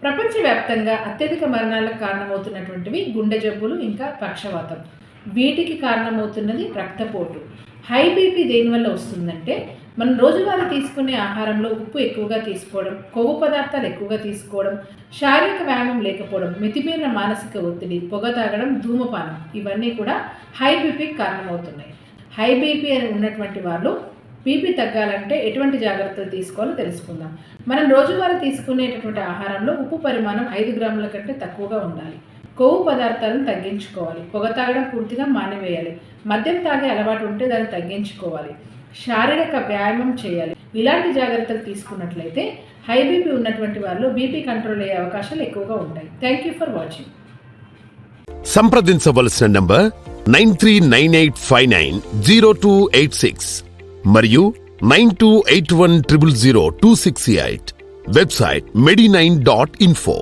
ప్రపంచవ్యాప్తంగా అత్యధిక మరణాలకు కారణమవుతున్నటువంటివి గుండె జబ్బులు, ఇంకా పక్షవాతం. వీటికి కారణమవుతున్నది రక్తపోటు. హై బీపీ దేనివల్ల వస్తుందంటే, మనం రోజువారీ తీసుకునే ఆహారంలో ఉప్పు ఎక్కువగా తీసుకోవడం, కొవ్వు పదార్థాలు ఎక్కువగా తీసుకోవడం, శారీరక వ్యాయామం లేకపోవడం, మితిమీరిన మానసిక ఒత్తిడి, పొగ తాగడం, ధూమపానం, ఇవన్నీ కూడా హై బీపీకి కారణమవుతున్నాయి. హై బీపీ అని ఉన్నటువంటి వాళ్ళు బీపీ తగ్గాలంటే ఎటువంటి జాగ్రత్తలు తీసుకోవాలో తెలుసుకుందాం. మనం రోజువారీ తీసుకునేటటువంటి ఆహారంలో ఉప్పు పరిమాణం 5 గ్రాముల కంటే తక్కువగా ఉండాలి. కొవ్వు పదార్థాలను తగ్గించుకోవాలి. పొగ తాగడం పూర్తిగా మానివేయాలి. మద్యం తాగే అలవాటు ఉంటే దాన్ని తగ్గించుకోవాలి. శారీరక వ్యాయామం చేయాలి. ఇలాంటి జాగ్రత్తలు తీసుకున్నట్లయితే హై బీపీ ఉన్నటువంటి వాళ్ళు బీపీ కంట్రోల్ అయ్యే అవకాశాలు ఎక్కువగా ఉంటాయి. Thank you for watching. సంప్రదించవలసిన నంబర్ 9398590286 మరియు 9281000268. Website medinine.info.